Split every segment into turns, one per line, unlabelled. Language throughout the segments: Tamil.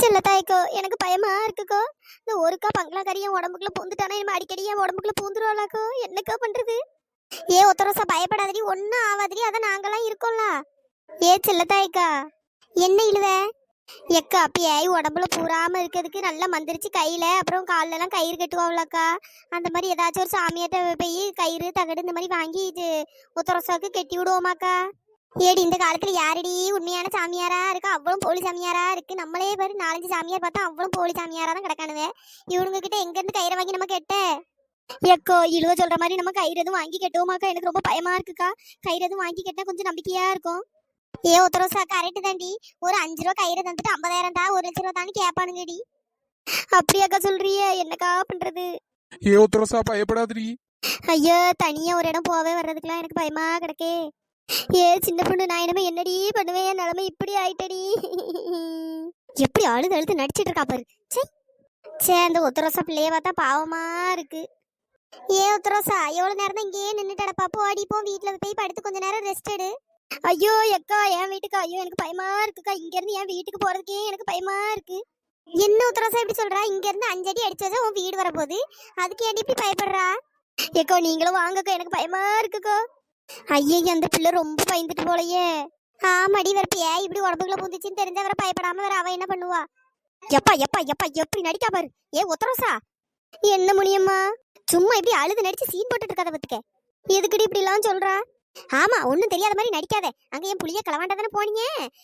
செல்லத்தாய்க்கோ எனக்கு பயமா இருக்குக்கோ. இந்த ஒருக்கா பங்களாக்கறி என் உடம்புக்குள்ள பூந்துட்டானா என்ன அடிக்கடி என் உடம்புக்குள்ள பூந்துருவாளாக்கோ. என்னக்கோ பண்றது? ஏ ஒத்தரோசா பயப்படாதடி, ஒன்னும் ஆவாதடி, அதான் நாங்கெல்லாம் இருக்கோம்ல. ஏ செல்லத்தாய்க்கா என்ன இழுவ? எக்கா அப்பயே உடம்புல பூராம இருக்கிறதுக்கு நல்லா மந்திரிச்சு கையில அப்புறம் கால்ல எல்லாம் கயிறு கட்டுவாங்களாக்கா. அந்த மாதிரி ஏதாச்சும் ஒரு சாமியாட்ட போய் கயிறு தகடு இந்த மாதிரி வாங்கி இது ஒத்தரோசாவுக்கு கட்டி விடுவோமாக்கா. ஏடி இந்த காலத்துல யாரடி உண்மையான சாமியாரா இருக்கா? அவ்வளவு போலி சாமியாரா இருக்கு. நம்மளே பாரு 4-5 சாமியார் பார்த்தா அவ்வளவு போலி சாமியாரா தான் கிடக்கானுவே. இவனுங்க கிட்ட எங்க இருந்து கயிறை வாங்கி நம்ம கெட்ட? எக்கோ இழுவ சொல்ற மாதிரி நம்ம கயிறு எதுவும் வாங்கி கட்டுவோமாக்கா? எனக்கு ரொம்ப பயமா இருக்குக்கா. கயிறு எதுவும் வாங்கி கட்டினா கொஞ்சம் நம்பிக்கையா இருக்கும். ஏ ஒத்தரோசா கரெக்ட் தாண்டி. ஒரு 5 ரூபா கயிறு தந்துட்டு 50,000 தான் 1,00,000 ரூபா தானே கேட்பானுங்கடி. அப்படியாக்கா சொல்றிய? என்னக்கா பண்றது?
ஏ உத்தரசா பயப்படாதீ.
ஐயோ தனியா ஒரு இடம் போவே வர்றதுக்குலாம் எனக்கு பயமா கிடக்கே. ஏ சின்ன பொண்ணு நான் இனிமே என்னடி பண்ணுவேன்? என் நிலைமை இப்படி ஆயிட்டடி. எப்படி அழுது அழுது நடிச்சிட்டு இருக்கா பாரு. சே அந்த ஒத்தரோசா பிள்ளைய பார்த்தா பாவமா இருக்கு. ஏ ஒத்தரோசா எவ்வளவு நேரம் தான் இங்கேயே நின்றுட்டு அடப்பா, போடி போ வீட்டுல போய் படுத்து கொஞ்ச நேரம் ரெஸ்ட் எடு. ஐயோ எக்கா என் வீட்டுக்கா, ஐயோ எனக்கு பயமா இருக்குக்கா. இங்க இருந்து என் வீட்டுக்கு போறதுக்கே எனக்கு பயமா இருக்கு. என்ன உத்தரவாசம் எப்படி சொல்றா? இங்க இருந்து 5 அடி அடிச்சு வச்சா உன் வீடு வரப்போகுது, அதுக்கு ஏன் இப்படி பயப்படுறா? ஏக்கோ நீங்களும் வாங்கக்கோ, எனக்கு பயமா இருக்குக்கோ. ஐயே அந்த பிள்ளை ரொம்ப பயந்துட்டு போலையே. ஆமாடி வேற பியா இப்படி உடம்புக்குள்ள பூந்துச்சுன்னு தெரிஞ்சா வேற பயப்படாம வேற அவ என்ன பண்ணுவா? எப்பா எப்பா எப்பா எப்படி நடிக்கா பாரு. ஏ உத்தரவாசா என்ன முடியுமா? சும்மா இப்படி அழுது நடிச்சு சீன் போட்டுட்டு இருக்காத பத்துக்க. எதுக்குடி இப்படி எல்லாம் சொல்றா? ஆமா ஒன்னும் தெரியாத மாதிரி நடிக்காத. அங்க என் புளிய களவாண்டா தானே போனீங்க.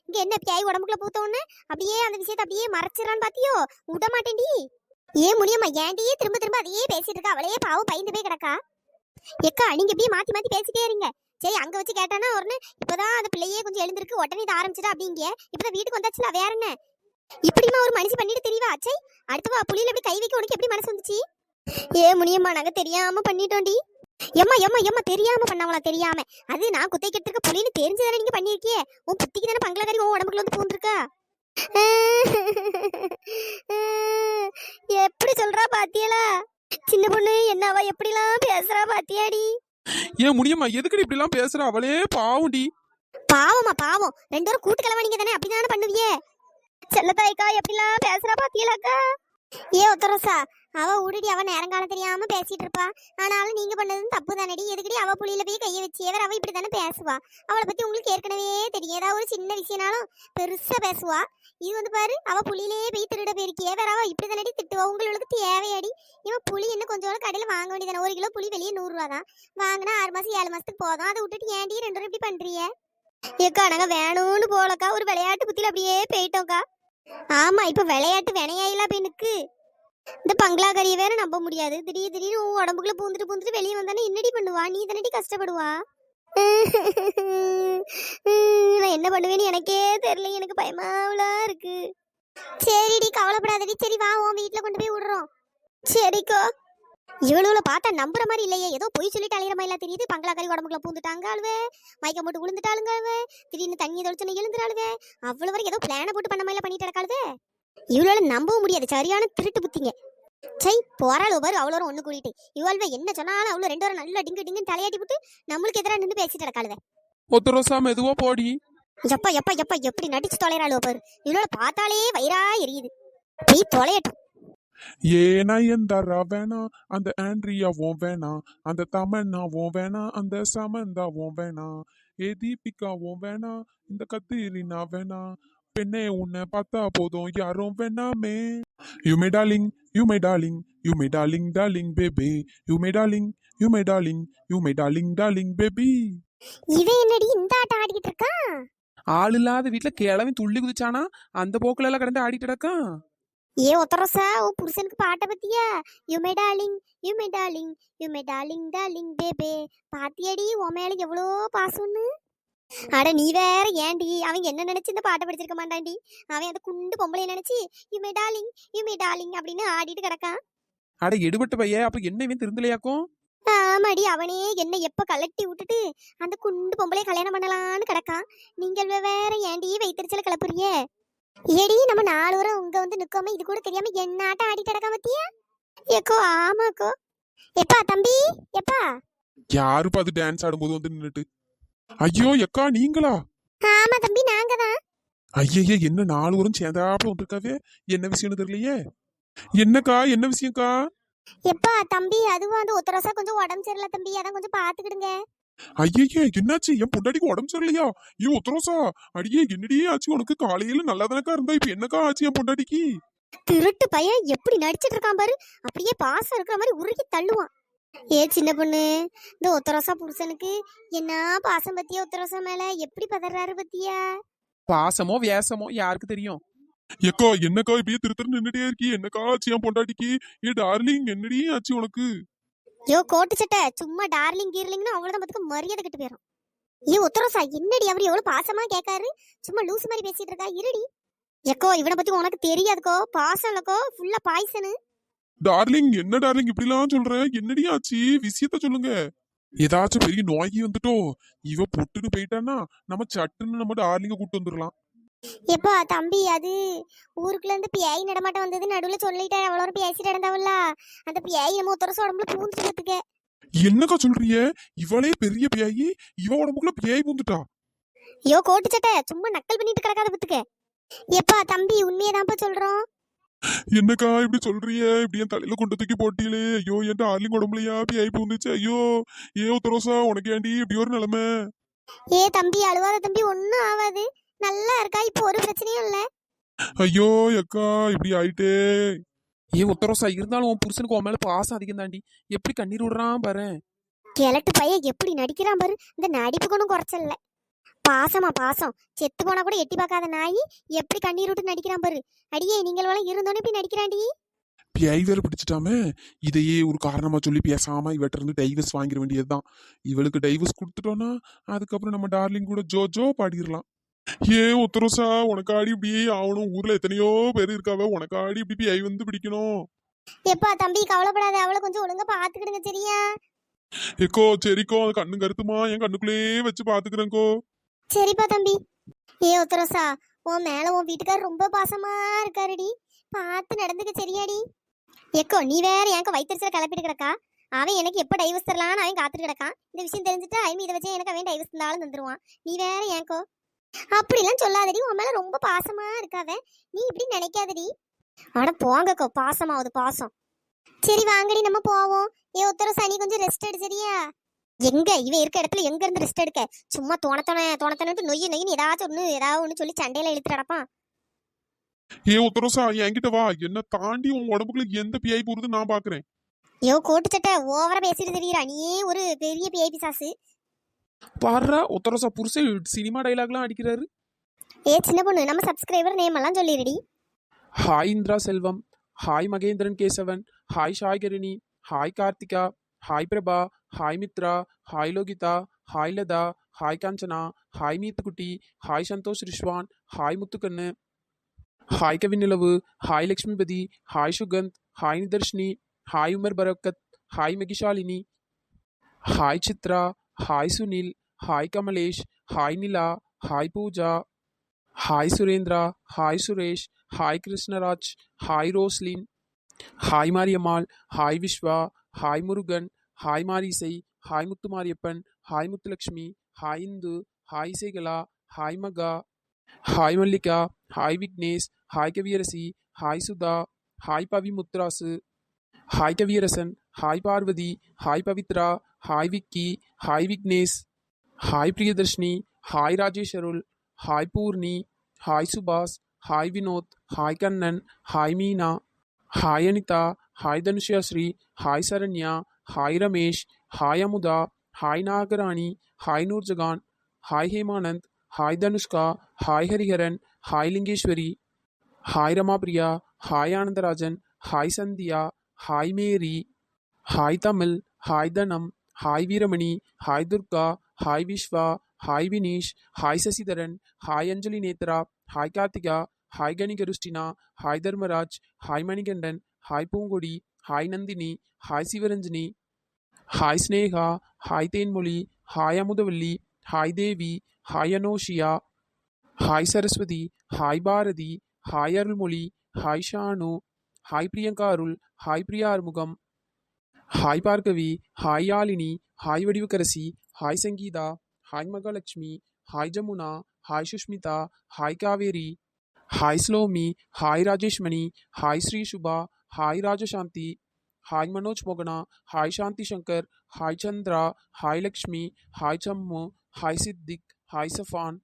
இங்க என்ன பியாய் உடம்புக்குள்ள பூத்த உடனே அப்படியே அந்த விஷயத்தை அப்படியே மறைச்சிடறான்னு பாத்தியோ? விட மாட்டேன்டி. ஏன் முடியுமா? ஏன்டி திரும்ப திரும்ப அதையே பேசிட்டு இருக்கா? அவளையே பாவம் பயந்து போய் கிடக்கா. எக்கா நீங்க இப்படியே மாத்தி மாத்தி பேசிட்டே இருங்க. சரி அங்க வச்சு கேட்டானா ஒன்னு இப்பதான் அந்த பிள்ளையே கொஞ்சம் எழுந்திருக்கு உடனே இதை ஆரம்பிச்சிட்டா அப்படிங்க. இப்பதான் வீட்டுக்கு வந்தாச்சுல வேற என்ன? இப்படிமா ஒரு மனுஷி பண்ணிட்டு தெரியவா? சை அடுத்தவா புளியில எப்படி கை வைக்க உனக்கு எப்படி மனசு வந்துச்சு? ஏ முடியுமா நாங்க தெரியாம பண்ணிட்டோம்டி. எம்மா எம்மா எம்மா தெரியாம பண்ணவங்களா? தெரியாம அது நான் குத்தை கெட்டிருக்க புலின்னு தெரிஞ்சுதானே நீங்க பண்ணிருக்கியே. உன் புத்திக்கு தானே பங்களாக்கறி உன் உடம்புக்குள்ள வந்து பூந்துருக்கா. எப்படி சொல்றா பாத்தியலா? சின்ன பொண்ணு என்னவா எப்படிலாம் பேசுறா பாத்தியாடி?
ஏன் முடியுமா எதுக்கடி இப்படி எல்லாம் பேசுற? அவளே பாவுண்டி.
பாவமா பாவம், 2 பேரும் கூட்டு கிளம்புனீங்க தானே, அப்படிதானே பண்ணுவியே. செல்லத்தாய்க்கா எப்படிலாம் பேசுறா பாத்தியலாக்கா? ஏ ஒத்தரோசா அவ உடடி, அவ நேரங்காலம் தெரியாம பேசிட்டு இருப்பா. ஆனாலும் நீங்க பண்ணதும் தப்பு தானடி. எதுக்கடி அவ புளியில போய் கைய வச்சு வேற அவ இப்படித்தானே பேசுவா. அவளை பத்தி உங்களுக்கு ஏற்கனவே தெரியும். ஏதாவது ஒரு சின்ன விஷயம்னாலும் பெருசா பேசுவா. இது வந்து பாரு அவ புளியிலே போய் திருட போயிருக்கியே வேற அவ இப்படி தானடி திட்டுவா. உங்களுக்கு தேவையாடி? இவன் புளி என்ன கொஞ்சம் கடையில வாங்க வேண்டியதானே. 1 கிலோ புளி வெளியே 100 ரூபா தான். வாங்கினா 6 மாசம் 7 மாசத்துக்கு போதும். அதை விட்டுட்டு ஏன்டி 2 ரூபா இப்படி பண்றிய? ஏக்கா நாங்க வேணும்னு போலக்கா, ஒரு விளையாட்டு புத்தியில அப்படியே போயிட்டோம்க்கா. ஆமா இப்ப விளையாட்டு வினையாயிலாம் போய் நிக்கு. இந்த பங்களாக்கறியை வேற நம்ப முடியாது. திடீர்னு உன் உடம்புக்குள்ள பூந்துட்டு வெளியே வந்தானே என்னடி பண்ணுவா? நீ தானடி கஷ்டப்படுவா. நான் என்ன பண்ணுவேன்னு எனக்கே தெரியல. எனக்கு பயமாவலா இருக்கு. சரிடி கவலைப்படாதடி. சரி வா உன் வீட்டுல கொண்டு போய் விடுறோம். சரிக்கோ. இவ்வளவு பார்த்தா நம்புற மாதிரி இல்லையே. ஏதோ பொய் சொல்லிட்டு அலையிற மாதிரி தெரியுது. பங்களாக்கறி உடம்புக்குள்ள பூந்துட்டாங்க அழுவே, மயக்கம் போட்டு விழுந்துட்டாளுங்க அழுவே, திடீர்னு தண்ணியை தொலைச்சுன்னு எழுந்துறாளுவே. அவ்வளவு வரைக்கும் ஏதோ பிளான போட்டு பண்ண மாதிரி பண்ணிட்டு கிடக்காளுவே. இவ்வளவு நம்பவும் முடியாது. சரியான திருட்டு புத்திங்க. சை போறாள் பாரு அவ்வளோ ஒண்ணு கூட்டிட்டு. இவ்வளவு என்ன சொன்னாலும் அவ்வளோ 2 பேரும் நல்லா டிங்கு டிங்குன்னு தலையாட்டி போட்டு நம்மளுக்கு எதிராக நின்று பேசிட்டு கிடக்காளுவே.
ஒத்தரோசா மெதுவா போடி.
எப்பா எப்பா எப்பா எப்படி நடிச்சு தொலைறாளோ பாரு. இவ்வளவு பார்த்தாலே வயிறா எரியுது. போய் தொலையட்டும்.
ஏனா எந்தாரா வேணா, அந்த ஆண்ட்ரியாவும் வேணா, அந்த தமன்னாவும் வேணா, அந்த சமந்தாவும் வேணா, ஏ தீபிகாவும் வேணா, இந்த கத்திரினா வேணா, பெண்ணே உன்னை பார்த்தா போதும் யாரும் வேணாமே. You my darling, you my darling, you my darling darling baby, you my darling, you my darling, you my darling darling baby.
இவன் என்னடி இந்த ஆட்டம் ஆடிக்கிட்டு இருக்கா?
ஆள் இல்லாத வீட்டுல கிழவி துள்ளி குதிச்சானா அந்த போக்குல எல்லாம் கடந்து ஆடிட்டு இருக்கான்.
ஏ ஒத்தரசா உன் புருஷனுக்கு பாட்டை பத்தியா? You my darling, you my darling, you my darling darling baby. பாத்தியடி உன் மேல எவ்வளோ பாசம்னு. அட நீ வேற ஏன்டி? அவன் என்ன நினைச்சு இந்த பாட்டை படிச்சிருக்க மாட்டான்டி. அவன் அந்த குண்டு பொம்பளை நினைச்சு you my darling, you my darling அப்படின்னு ஆடிட்டு கிடக்கான்.
அட எடுபட்ட பைய, அப்ப என்னவே திருந்தலையாக்கும்?
ஆமாடி அவனே என்ன எப்ப கலட்டி விட்டுட்டு அந்த குண்டு பொம்பளைய கல்யாணம் பண்ணலான்னு கிடக்கான். நீங்கள் வேற ஏன்டி வைத்திருச்சல கிளப்புறிய? ஏடி நம்ம 4 வரை உங்க வந்து நிக்காம இது கூட தெரியாம என்ன ஆட்டம் ஆடிட்டு கிடக்கா பத்தியா? ஏக்கோ ஆமாக்கோ. எப்பா தம்பி எப்பா.
யாரு பாத்து டான்ஸ் ஆடும்போது வந்து நின்னுட்டு. ஐயோ எக்கா நீங்களா?
ஆமா தம்பி நாங்க தான்.
ஐயய்யே என்ன 4 வரும் சேர்ந்தாப்புல வந்திருக்காவே. என்ன விஷயம்னு தெரியலையே. என்னக்கா என்ன விஷயம்க்கா?
எப்பா தம்பி அதுவும் அந்த ஒத்தரோசா கொஞ்சம் உடம்பு சரியில்லை தம்பி, அதான் கொஞ்சம் பாத்துக்கிடுங்க.
ஐயய்யே என்னாச்சு? என் பொண்டாட்டிக்கு உடம்பு சரியில்லையா? ஐயோ உத்தரோசா, அடியே என்னடியே ஆச்சு உனக்கு? காலையில நல்லா தானக்கா இருந்தா, இப்ப என்னக்கா ஆச்சு என் பொண்டாட்டிக்கு?
திருட்டு பையன் எப்படி நடிச்சிட்டு இருக்கான் பாரு, அப்படியே பாசம் இருக்கிற மாதிரி உருகி தள்ளுவான். ஏ சின்ன பொண்ணு, இந்த ஒத்தரோசா புருஷனுக்கு என்ன பாசம் பத்தியா? ஒத்தரோசா மேல எப்படி பதறாரு பத்தியா?
பாசமோ வியாசமோ யாருக்கு தெரியும்?
ஏக்கா என்னக்கா இப்படியே திருத்தரு நின்னுட்டே இருக்கி? என்னக்கா ஆச்சு என் பொண்டாட்டிக்கு? ஏ டார்லிங் என்னடி ஆச்சு உனக்கு?
யோ கோட்டு சட்டை, சும்மா டார்லிங் கீர்லிங்னு அவங்கள பத்துக்கு மரியாதை கெட்டு போயிடும். ஏ ஒத்தரோசா, என்னடி அவர் எவ்வளவு பாசமா கேட்காரு, சும்மா லூசு மாதிரி பேசிட்டு இருக்கா, இருடி. எக்கோ இவனை பத்தி உனக்கு தெரியாதுக்கோ, பாசம் இல்லக்கோ, ஃபுல்லா பாய்சனு.
டார்லிங் என்ன டார்லிங் இப்படிலாம் சொல்ற? என்னடி ஆச்சு? விஷயத்த சொல்லுங்க. ஏதாச்சும் பெரிய நோய்க்கு வந்துட்டோ? இவ பொட்டுன்னு போயிட்டான்னா நம்ம சட்டுன்னு நம்ம டார்லிங்க கூட்டு வந்துடலாம்.
எப்பா தம்பி, அது ஊருக்குள்ள இருந்து பியாய் நடமாட்டம் வந்தது நடுவுல சொல்லிட்டேன், அவ்வளோ பேசிட்டு நடந்தாவல்ல, அந்த பியாய் நம்ம ஒத்தரோசா உடம்புல பூந்துட்டு பார்த்துக்க.
என்னக்கா சொல்றிய? இவளே பெரிய பியாயி, இவ உடம்புக்குள்ள பியாய் பூந்துட்டா?
ஐயோ கோட்டு சட்டை, சும்மா நக்கல் பண்ணிட்டு கிடக்காத பத்துக்க. எப்பா தம்பி, உண்மையதான்ப்பா சொல்றோம்.
என்னக்கா இப்படி சொல்றிய? இப்படி என் தலையில கொண்டு தூக்கி போட்டீங்களே. ஐயோ என் டார்லிங் உடம்புலயா பியாய் பூந்துச்சு? ஐயோ ஏ உத்தரோசா, உனக்கு ஏண்டி இப்படி ஒரு நிலைமை?
ஏ தம்பி அழுவாத தம்பி, ஒன்னும் ஆகாது, நல்லா இருக்கா, இப்போ ஒரு பிரச்சனையும் இல்ல.
ஐயோ அக்கா இப்படி ஆயிட்டே.
ஏ உத்தரோசா, இருந்தாலும் உன் புருஷனுக்கு உன் மேல பாசம் அதிகம் தாண்டி. எப்படி கண்ணீர் விடுறான் பாரு.
கிழட்டு பையன் எப்படி நடிக்கிறான் பாரு, இந்த நடிப்புக்கு ஒன்றும் குறைச்சல. பாசமா பாசம், செத்து போனா கூட எட்டி பார்க்காத நாய் எப்படி கண்ணீர் விட்டு நடிக்கிறான் பாரு. அடியே நீங்கள் இருந்தோன்னே இப்படி நடிக்கிறாண்டி.
பியாய் வேற பிடிச்சிட்டாமே. இதையே ஒரு காரணமா சொல்லி பேசாம இவட்ட இருந்து டைவர்ஸ் வாங்கிட வேண்டியதுதான். இவளுக்கு டைவர்ஸ் கொடுத்துட்டோம்னா அதுக்கப்புறம் நம்ம டார்லிங் கூட ஜோ ஜோ பாடிடலாம். ஏ உத்தரோசா, உனக்காடி இப்படி ஆகணும்? ஊர்ல எத்தனையோ பேர் இருக்காவ, உனக்காடி இப்படி பியாய் வந்து பிடிக்கணும்?
எப்பா தம்பி கவலைப்படாத, அவளை கொஞ்சம் ஒழுங்கா பாத்துக்கிடுங்க சரியா?
ஏக்கோ சரிக்கோ, அது கண்ணு கருத்துமா, என் கண்ணுக்குள்ளேயே வச்சு பாத்துக்கிறேன்க்கோ.
சரிப்பா தம்பி. ஏ ஒத்தரோசா, உன் மேல உன் வீட்டுக்காரர் ரொம்ப பாசமா இருக்காருடி, பார்த்து நடந்துக்க சரியாடி? எக்கோ நீ வேற எனக்கு வயிற்றுச்சல கிளப்பிட்டு கிடக்கா. அவன் எனக்கு எப்போ டைவர்ஸ் தரலான்னு அவன் காத்துட்டு கிடக்கான். இந்த விஷயம் தெரிஞ்சுட்டு ஐமி இதை வச்சு எனக்கு அவன் டைவர்ஸ் இருந்தாலும் தந்துருவான். நீ வேற ஏங்கோ அப்படிலாம் சொல்லாதடி, உன் மேல ரொம்ப பாசமா இருக்காவ, நீ இப்படி நினைக்காதடி. ஆனா போங்கக்கோ, பாசமாவது பாசம். சரி வாங்கடி நம்ம போவோம். ஏ ஒத்தரோசா, நீ கொஞ்சம் ரெஸ்ட் எடு சரியா? எங்க இவன் இருக்க இடத்துல எங்க இருந்து ரெஸ்ட் எடுக்க? சும்மா தோணத்தோணட்டு நொய்னு ஏதாவது ஒண்ணு சொல்லி சண்டையில இழுத்து நடப்பான்.
ஏ உத்தரோசா, என்கிட்ட வா. என்ன தாண்டி உன் உடம்புக்குள்ள எந்த பியாய் போறது நான் பாக்குறேன்.
யோ கோட்டு சட்டை, ஓவரா பேசிட்டு தெரியுறா, நீயே ஒரு பெரிய பிஐபி சாசு.
பாடுறா உத்தரோசா புருஷன் சினிமா டைலாக்லாம் அடிக்கிறாரு.
ஏ சின்ன பொண்ணு, நம்ம சப்ஸ்கிரைபர் நேம் எல்லாம் சொல்லிடுடி.
Hi Indira Selvam, hi Mahendran Kesavan, hi Shaikarani, hi Karthika, hi Prabha, hi Mithra, hi Lohitha, hi Latha, hi Kanchana, hi Meethukutti, hi Santhosh Rizwan, hi Muthukannu, hi Kavinilavu, hi Lakshmipathi, hi Sukanth, hi Nidharshini, hi Umar Barakath, hi Mahishalini, hi Chitra, hi Sunil, hi Kamalesh, hi Nila, hi Pooja, hi Surendra, hi Suresh, hi Krishnaraj, hi Roslin, hi Mariyammal, hi Viswa, hi Murugan, hi Marisai, hi Muthumariappan, hi Muthulakshmi, hi Indhu, hi Sekala, hi Maha, hi Mallika, hi Vignesh, hi Kaviyarasi, hi Sudha, hi Pavi Muthrasu, hi Kaviyarasan, hi Parvathi, hi Pavithra, hi Vicky, hi Vignesh, hi Priyadharshini, hi Rajesh Arul, hi Poorni, hi Subash, hi Vinoth, hi Kannan, hi Meena, hi Anitha, hi Dhanushya Sri, hi Saranya, hi Ramesh, hi Amudha, hi Nagarani, hi Noorjahan, hi Hemanand, hi Dhanushka, hi Hariharan, hi Lingeswari, hi Ramapriya, hi Anandarajan, hi Sandhya, hi Mary, hi Tamil, hi Dhanam, hi Veeramani, hi Durga, hi Viswa, hi Vineesh, hi Sasidharan, hi Anjali Nethra, hi Karthika, hi Kanikrushtina, hi Dharmaraj, hi Manikandan, hi Poongodi, hi Nandhini, hi Sivaranjini, hi Sneha, hi Thenmozhi, hi Amudhavalli, hi Devi, hi Anoshiya, hi Saraswathi, hi Bharathi, hi Arulmozhi, hi Shanu, hi Priyanka Arul, hi Priya Arumugam, hi Bhargavi, hi Yazhini, hi Vadivukkarasi, hi Sangeetha, hi Mahalakshmi, hi Jamuna, hi Sushmitha, hi Kaveri, hi Slomi, hi Rajeshmani, hi Sri Subha, hi Rajashanthi, hi Manoj மோகனா, hi Shanthi Shankar, hi Chandra, hi Lakshmi, hi Sammu, hi Siddique, hi Safan,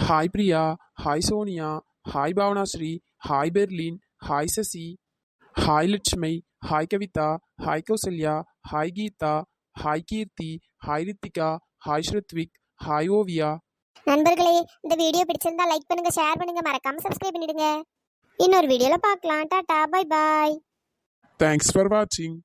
hi Priya, hi Sonia, hi Bhavanasri, hi Berlin, hi Sasi, hi Lakshmi, hi Kavitha, hi Kausalya, hi Geetha, hi Keerthi, hi Rithika, hi Sruthvik, hi Oviya.
நண்பர்களே, இந்த வீடியோ பிடிச்சிருந்தா லைக் பண்ணுங்க, ஷேர் பண்ணுங்க, மறக்காம சப்ஸ்கிரைப் பண்ணிடுங்க. இன்னொரு வீடியோல பார்க்கலாம். Tata, bye bye.
Thanks for வாட்சிங்.